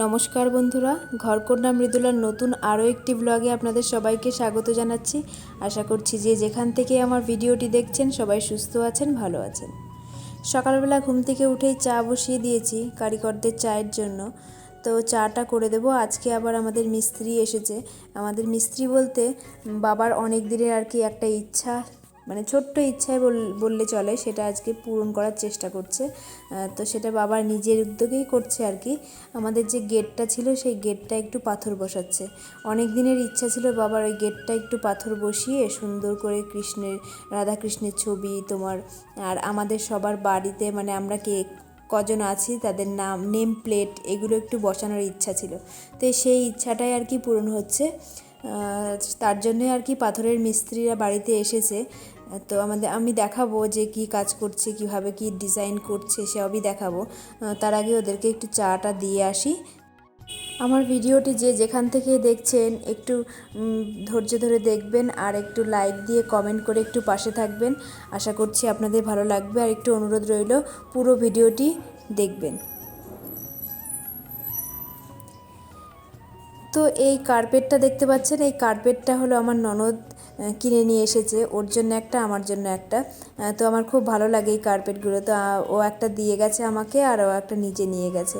নমস্কার বন্ধুরা, ঘরকন্যা মৃদুলার নতুন আরও একটি ব্লগে আপনাদের সবাইকে স্বাগত জানাচ্ছি। আশা করছি যে যেখান থেকে আমার ভিডিওটি দেখছেন সবাই সুস্থ আছেন, ভালো আছেন। সকালবেলা ঘুম থেকে উঠেই চা বসিয়ে দিয়েছি কারিগরদের চায়ের জন্য। তো চাটা করে দেবো। আজকে আবার আমাদের মিস্ত্রি এসেছে। আমাদের মিস্ত্রি বলতে বাবার অনেক দিনের আর কি একটা ইচ্ছা, মানে ছোট্ট ইচ্ছায় বললে চলে, সেটা আজকে পূরণ করার চেষ্টা করছে। তো সেটা বাবার নিজের উদ্যোগেই করছে আর কি। আমাদের যে গেটটা ছিল সেই গেটটা একটু পাথর বসাচ্ছে। অনেক দিনের ইচ্ছা ছিল বাবার ওই গেটটা একটু পাথর বসিয়ে সুন্দর করে রাধাকৃষ্ণের ছবি তোমার আর আমাদের সবার বাড়িতে, মানে আমরা কজন আছি তাদের নাম, নেম প্লেট, এগুলো একটু বসানোর ইচ্ছা ছিল। তো সেই ইচ্ছাটাই আর কি পূরণ হচ্ছে। তার জন্যই আর কি পাথরের মিস্ত্রিরা বাড়িতে এসেছে। তো আমি দেখাবো যে কি কাজ করছে, কিভাবে কি ডিজাইন করছে সবই দেখাবো। তার আগে ওদেরকে একটু চাটা দিয়ে আসি। আমার ভিডিওটি যে যেখান থেকে দেখছেন একটু ধৈর্য ধরে দেখবেন আর একটু লাইক দিয়ে কমেন্ট করে একটু পাশে থাকবেন। আশা করছি আপনাদের ভালো লাগবে। আর একটু অনুরোধ রইল, পুরো ভিডিওটি দেখবেন। তো এই কার্পেটটা দেখতে পাচ্ছেন, এই কার্পেটটা হলো আমার ননদ কিনে নিয়ে এসেছে, ওর জন্য একটা, আমার জন্য একটা। তো আমার খুব ভালো লাগে এই কার্পেটগুলো। তো ও একটা দিয়ে গেছে আমাকে আর ও একটা নিজে নিয়ে গেছে।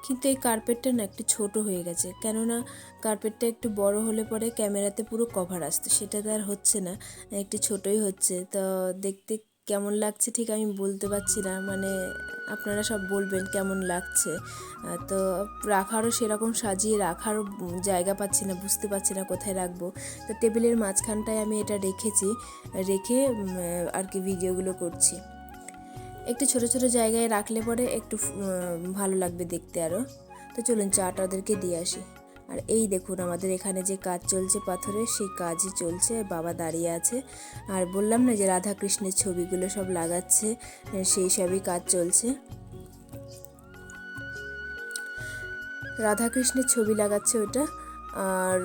কিন্তু এই কার্পেটটা না একটু ছোট হয়ে গেছে, কেননা কার্পেটটা একটু বড় হলে পরে ক্যামেরাতে পুরো কভার আসতো, সেটা তো আর হচ্ছে না, একটু ছোটই হচ্ছে। তো দেখতে কেমন লাগছে ঠিক আমি বলতে পারছি না, মানে আপনারা সব বলবেন কেমন লাগছে। তো রাখারও সেরকম সাজিয়ে রাখারও জায়গা পাচ্ছি না, বুঝতে পারছি না কোথায় রাখবো। তো টেবিলের মাঝখানটায় আমি এটা রেখে আর কি ভিডিওগুলো করছি। একটু ছোট ছোট জায়গায় রাখলে পরে একটু ভালো লাগবে দেখতে আরও। তো চলুন চাটা ওদেরকে দিয়ে আসি। আর এই দেখুন আমাদের এখানে যে কাজ চলছে পাথরের, সেই কাজই চলছে, বাবা দাঁড়িয়ে আছে। আর বললাম না যে রাধাকৃষ্ণের ছবিগুলো সব লাগাচ্ছে, সেই সবই কাজ চলছে। রাধাকৃষ্ণের ছবি লাগাচ্ছে ওটা। আর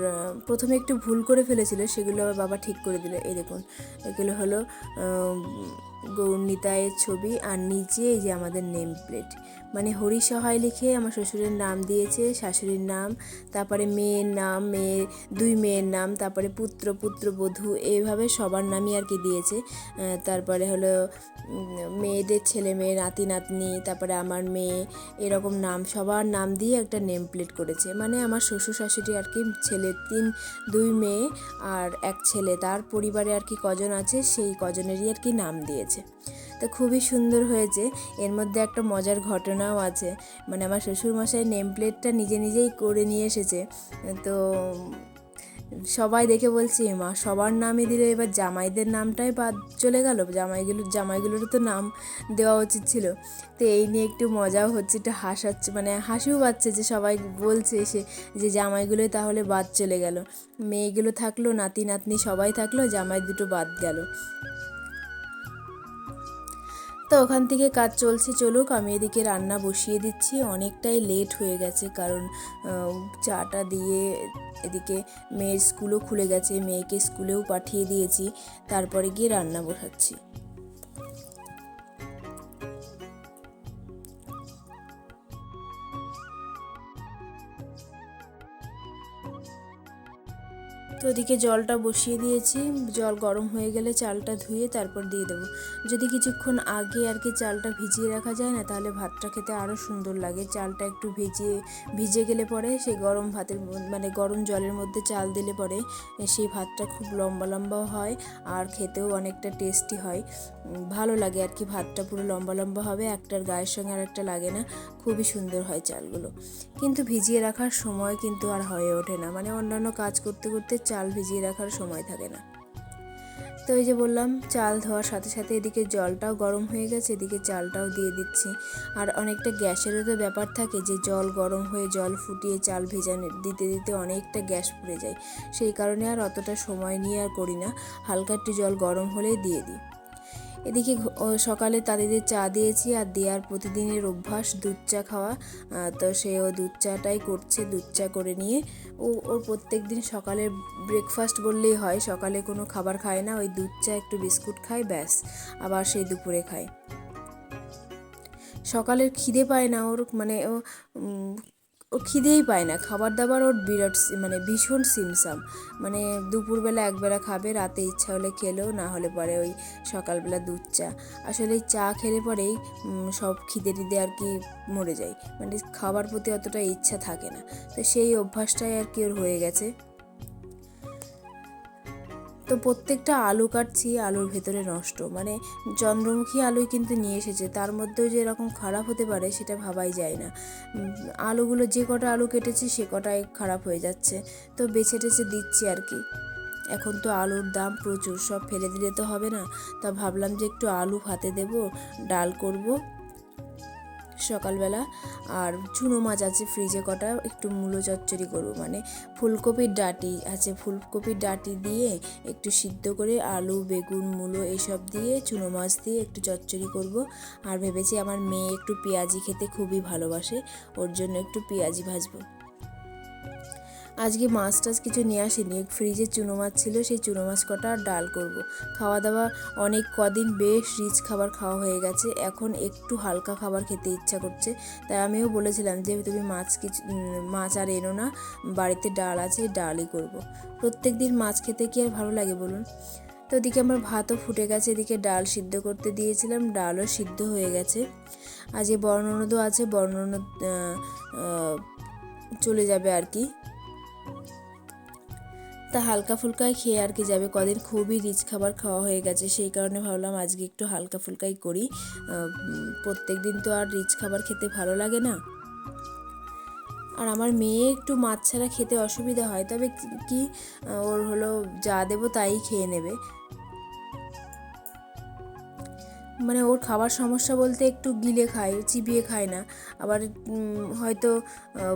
প্রথমে একটু ভুল করে ফেলেছিল, সেগুলো আবার বাবা ঠিক করে দিল। এই দেখুন, এগুলো হলো গৌরনিতায়ের ছবি আর নিচে এই যে আমাদের নেম প্লেট, মানে হরি সহায় লিখে আমার শ্বশুরের নাম দিয়েছে, শাশুড়ির নাম, তারপরে মেয়ের নাম, দুই মেয়ের নাম, তারপরে পুত্রবধূ, এইভাবে সবার নামই আর কি দিয়েছে। তারপরে হলো মেয়েদের ছেলে মেয়ে, নাতি নাতনি, তারপরে আমার মেয়ে, এরকম নাম সবার নাম দিয়ে একটা নেম প্লেট করেছে। মানে আমার শ্বশুর শাশুড়ি আর কি ছেলে, দুই মেয়ে আর এক ছেলে, তার পরিবারে আর কি কজন আছে সেই কজনেরই আর কি নাম দিয়েছে। তো খুবই সুন্দর হয়েছে। এর মধ্যে একটা মজার ঘটনাও আছে, মানে আমার শ্বশুরমশাই নেম প্লেটটা নিজেই করে নিয়ে এসেছে। তো সবাই দেখে বলছে, মা সবার নামই দিলে, এবার জামাইদের নামটাই বাদ চলে গেল, জামাইগুলোরও তো নাম দেওয়া উচিত ছিল। তো এই নিয়ে একটু মজাও হচ্ছে, একটু হাসাচ্ছে, মানে হাসিও পাচ্ছে যে সবাই বলছে এসে যে জামাইগুলোই তাহলে বাদ চলে গেল, মেয়েগুলো থাকলো, নাতি নাতনি সবাই থাকলো, জামাই দুটো বাদ গেল। তো ওখান থেকে কাজ চলছে, চলুক, আমি এদিকে রান্না বসিয়ে দিচ্ছি। অনেকটাই লেট হয়ে গেছে, কারণ চাটা দিয়ে এদিকে মেয়ের স্কুলও খুলে গেছে, মেয়েকে স্কুলেও পাঠিয়ে দিয়েছি, তারপরে গিয়ে রান্না বসাচ্ছি। তো ওদিকে জলটা বসিয়ে দিয়েছি, জল গরম হয়ে গেলে চালটা ধুয়ে তারপর দিয়ে দেবো। যদি কিছুক্ষণ আগে আর কি চালটা ভিজিয়ে রাখা যায় না, তাহলে ভাতটা খেতে আরও সুন্দর লাগে। চালটা একটু ভিজে গেলে পরে সেই গরম ভাতের, মানে গরম জলের মধ্যে চাল দিলে পরে সেই ভাতটা খুব লম্বা লম্বাও হয় আর খেতেও অনেকটা টেস্টি হয়, ভালো লাগে আর কি। ভাতটা পুরো লম্বা লম্বা হবে, একটার গায়ের সঙ্গে আর একটা লাগে না, খুবই সুন্দর হয় চালগুলো। কিন্তু ভিজিয়ে রাখার সময় কিন্তু আর হয়ে ওঠে না, মানে অন্যান্য কাজ করতে করতে চাল ভিজিয়ে রাখার সময় থাকে না। তো এই যে বললাম, চাল ধোয়ার সাথে সাথে এদিকে জলটাও গরম হয়ে গেছে, এদিকে চালটাও দিয়ে দিচ্ছি। আর অনেকটা গ্যাসেরও তো ব্যাপার থাকে, যে জল গরম হয়ে জল ফুটিয়ে চাল ভেজানো দিতে দিতে অনেকটা গ্যাস পুড়ে যায়, সেই কারণে আর অতটা সময় নিয়ে আর করি না, হালকা একটু জল গরম হলেই দিয়ে দিই। এদিকে সকালে তাদের চা দিয়েছি, আর দেওয়ার প্রতিদিনের অভ্যাস দুধ চা খাওয়া। তো সেও দুধ চাটাই করছে, দুধ চা করে নিয়ে ওর প্রত্যেক দিন সকালের ব্রেকফাস্ট বললেই হয়, সকালে কোনো খাবার খায় না, ওই দুধ চা একটু বিস্কুট খায়, ব্যাস, আবার সেই দুপুরে খায়। সকালের খিদে পায় না ওর, মানে ও ও খিদেই পায় না, খাবার দাবার ওর বিরাট মানে ভীষণ সিমসাম। মানে দুপুরবেলা একবেলা খাবে, রাতে ইচ্ছা হলে খেলো, না হলে পরে ওই সকালবেলা দুধ চা। আসলে এই চা খেলে পরেই সব খিদে টিদে আর কি মরে যায়, মানে খাবার প্রতি অতটা ইচ্ছা থাকে না। তো সেই অভ্যাসটাই আর কি ওর হয়ে গেছে। তো প্রত্যেকটা আলু কাটছি, আলুর ভেতরে নষ্ট, মানে চন্দ্রমুখী আলুই কিন্তু নিয়ে এসেছে, তার মধ্যেও যে এরকম খারাপ হতে পারে সেটা ভাবাই যায় না। আলুগুলো যে কটা আলু কেটেছি সে কটাই খারাপ হয়ে যাচ্ছে, তো বেছে টেছে দিচ্ছি আর কি। এখন তো আলুর দাম প্রচুর, সব ফেলে দিলে তো হবে না, তা ভাবলাম যে একটু আলু ভাতে দেব, ডাল করব সকালবেলা। আর চুনো মাছ আছে ফ্রিজে কটা, একটু মূলো চচ্চড়ি করবো, মানে ফুলকপির ডাঁটি আছে, ফুলকপির ডাঁটি দিয়ে একটু সিদ্ধ করে আলু বেগুন মূলো এইসব দিয়ে চুনো মাছ দিয়ে একটু চচ্চড়ি করব। আর ভেবেছি আমার মেয়ে একটু পেঁয়াজি খেতে খুবই ভালোবাসে, ওর জন্য একটু পেঁয়াজি ভাজবো। আজকে মাছ টাছ কিছু নিয়ে আসিনি, ফ্রিজে চুনো মাছ ছিল, সেই চুনো মাছ কটা আর ডাল করব। খাওয়া দাওয়া অনেক কদিন বেশ রিচ খাবার খাওয়া হয়ে গেছে, এখন একটু হালকা খাবার খেতে ইচ্ছা করছে। তাই আমিও বলেছিলাম যে তুমি মাছ আর এনো না, বাড়িতে ডাল আছে, ডালই করব। প্রত্যেক দিন মাছ খেতে কি আর ভালো লাগে বলুন। তো ওদিকে আমার ভাতও ফুটে গেছে, এদিকে ডাল সিদ্ধ করতে দিয়েছিলাম, ডালও সিদ্ধ হয়ে গেছে। আজকে বড় ননদও আছে, বড় ননদ চলে যাবে আর কি, তা হালকা ফুলকাই খেয়ে আর কি যাবে, কদিন খুবই রিচ খাবার খাওয়া হয়ে গেছে, সেই কারণে ভাবলাম আজকে একটু হালকা ফুলকাই করি। প্রত্যেক দিন তো আর রিচ খাবার খেতে ভালো লাগে না। আর আমার মেয়ে একটু মাছ ছাড়া খেতে অসুবিধা হয়, তবে কি ওর হলো যা দেবো তাই খেয়ে নেবে। মানে ওর খাবার সমস্যা বলতে একটু গিলে খায়, চিবিয়ে খায় না। আবার হয়তো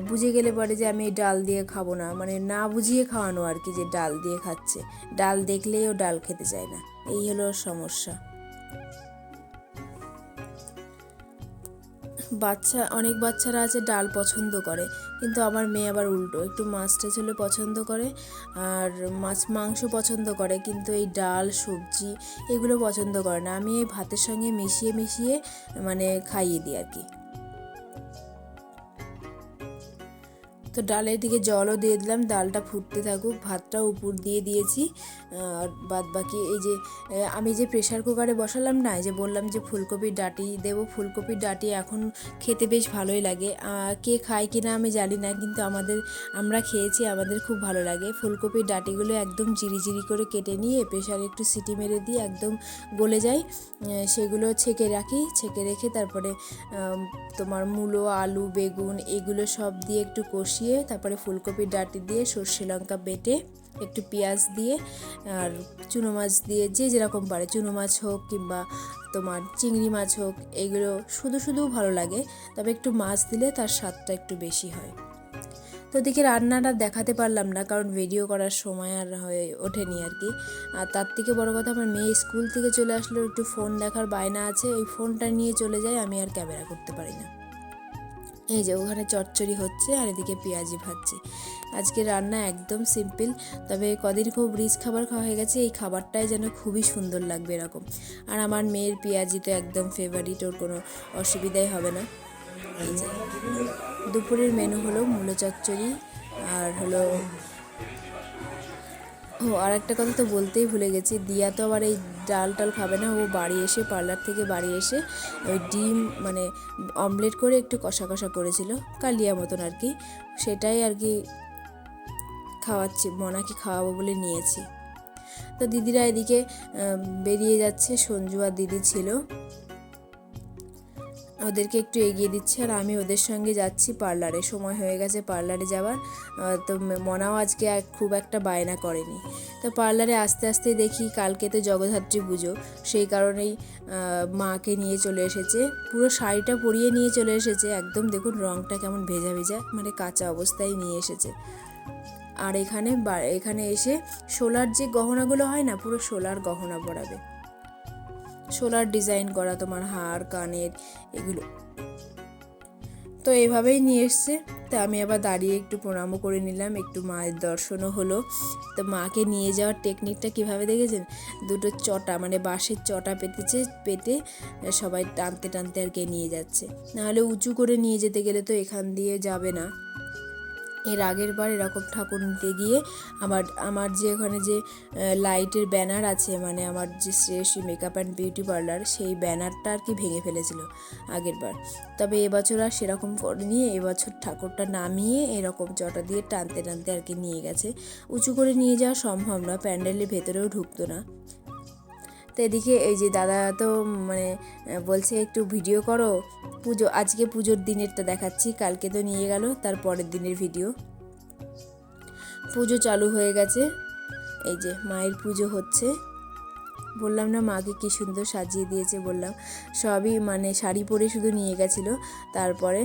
বুঝে গেলে পরে যে আমি ডাল দিয়ে খাবো না, মানে না বুঝিয়ে খাওয়ানো আর কি, যে ডাল দিয়ে খাচ্ছে, ডাল দেখলেই ও ডাল খেতে চায় না, এই হলো ওর সমস্যা। অনেক বাচ্চারা আছে ডাল পছন্দ করে, কিন্তু আমার মেয়ে আবার উল্টো, একটু মাছ টাছ হলে পছন্দ করে, আর মাংস পছন্দ করে, কিন্তু এই ডাল সবজি এগুলো পছন্দ করে না। আমি এই ভাতের সঙ্গে মিশিয়ে মিশিয়ে মানে খাইয়ে দিই আর কি। তো ডালের দিকে জলও দিয়ে দিলাম, ডালটা ফুটতে থাকুক, ভাতটা উপর দিয়ে দিয়েছি। আর বাদ বাকি এই যে আমি যে প্রেশার কুকারে বসালাম না, যে বললাম যে ফুলকপির ডাঁটি দেবো, ফুলকপির ডাঁটি এখন খেতে বেশ ভালোই লাগে। কে খায় কি না আমি জানি না, কিন্তু আমরা খেয়েছি, আমাদের খুব ভালো লাগে। ফুলকপির ডাঁটিগুলো একদম জিরি করে কেটে নিয়ে প্রেশারে একটু সিটি মেরে দিয়ে একদম গলে যায়, সেগুলো ছেঁকে রাখি, ছেঁকে রেখে তারপরে তোমার মূলো আলু বেগুন এগুলো সব দিয়ে একটু কষিয়ে, তারপরে ফুলকপির ডাঁটি দিয়ে সর্ষে লঙ্কা বেটে একটু পেঁয়াজ দিয়ে আর চুনো মাছ দিয়ে, যে যেরকম পারে, চুনো মাছ হোক কিংবা তোমার চিংড়ি মাছ হোক, এগুলো শুধু ভালো লাগে, তবে একটু মাছ দিলে তার স্বাদটা একটু বেশি হয়। তো ওদিকে রান্নাটা দেখাতে পারলাম না, কারণ ভিডিও করার সময় আর হয়ে ওঠেনি আর কি। আর তার থেকে বড় কথা, আমার মেয়ে স্কুল থেকে চলে আসলে একটু ফোন দেখার বায়না আছে, ওই ফোনটা নিয়ে চলে যায়, আমি আর ক্যামেরা করতে পারি না। এই যে ওখানে চচ্চড়ি হচ্ছে আর এদিকে পেঁয়াজি ভাজছি। আজকে রান্না একদম সিম্পল, তবে কদিন খুব রিচ খাবার খাওয়া হয়ে গেছে, এই খাবারটাই যেন খুবই সুন্দর লাগবে এরকম। আর আমার মেয়ের পেঁয়াজি তো একদম ফেভারিট, ওর কোনো অসুবিধাই হবে না। এই যে দুপুরের মেনু হলো মূলো চচ্চড়ি, আর হলো আর একটা কথা তো বলতেই ভুলে গেছি, দিয়া তো আবার এই ডাল টাল খাবে না, ও পার্লার থেকে বাড়ি এসে ওই ডিম মানে অমলেট করে একটু কষা কষা করেছিল, কালিয়া মতন আর কি, সেটাই আর কি খাওয়াচ্ছি, মনাকে খাওয়াবো বলে নিয়েছি। তো দিদিরা এদিকে বেরিয়ে যাচ্ছে, সঞ্জু আর দিদি ছিল, ওদেরকে একটু এগিয়ে দিচ্ছে, আর আমি ওদের সঙ্গে যাচ্ছি পার্লারে, সময় হয়ে গেছে পার্লারে যাওয়ার। তো মনাও আজকে খুব একটা বায়না করেনি। তো পার্লারে আস্তে আস্তে দেখি, কালকে তো জগদ্ধাত্রী পুজো, সেই কারণেই মাকে নিয়ে চলে এসেছে, পুরো শাড়িটা পরিয়ে নিয়ে চলে এসেছে, একদম দেখুন রঙটা কেমন ভেজা ভেজা, মানে কাঁচা অবস্থায় নিয়ে এসেছে। আর এখানে এসে শোলার যে গহনাগুলো হয় না, পুরো শোলার গহনা পরাবে, শোলার ডিজাইন করা তোমার হার কানের এগুলো, তো এভাবেই নিয়ে এসছে। তো আমি আবার দাঁড়িয়ে একটু প্রণামও করে নিলাম, একটু মায়ের দর্শনও হলো। তো মাকে নিয়ে যাওয়ার টেকনিকটা কীভাবে দেখেছেন, দুটো চটা মানে বাঁশের চটা পেতে সবাই টানতে টানতে আর কে নিয়ে যাচ্ছে, নাহলে উঁচু করে নিয়ে যেতে গেলে তো এখান দিয়ে যাবে না, এর আগের বার এরকম ঠাকুর নিতে গিয়ে আমার যে ওখানে যে লাইটের ব্যানার আছে, মানে আমার যে Shreyasi makeup and beauty parlour, সেই ব্যানারটা আর কি ভেঙে ফেলেছিল আগের বার। তবে এবছর আর সেরকম করেনি, এবছর ঠাকুরটা নামিয়ে এরকম চটা দিয়ে টানতে টানতে আর কি নিয়ে গেছে। উঁচু করে নিয়ে যাওয়া সম্ভব না, প্যান্ডেলের ভেতরেও ঢুকতো না। তো এদিকে এই যে দাদা তো মানে বলছে একটু ভিডিও করো, পুজো আজকে পুজোর দিনেরটা দেখাচ্ছি, কালকে তো নিয়ে গেল, তার পরের দিনের ভিডিও। পুজো চালু হয়ে গেছে, এই যে মায়ের পুজো হচ্ছে। বললাম না মাকে কী সুন্দর সাজিয়ে দিয়েছে, বললাম সবই মানে শাড়ি পরে শুধু নিয়ে গেছিলো, তারপরে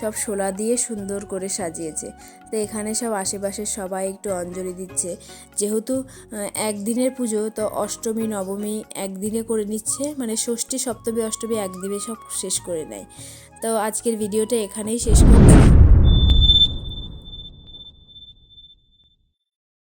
সব শোলা দিয়ে সুন্দর করে সাজিয়েছে। তো এখানে সব আশেপাশের সবাই একটু অঞ্জলি দিচ্ছে, যেহেতু একদিনের পুজো, তো অষ্টমী নবমী একদিনে করে নিচ্ছে, মানে ষষ্ঠী সপ্তমী অষ্টমী একদিনে সব শেষ করে নেয়। তো আজকের ভিডিওটা এখানেই শেষ করছি।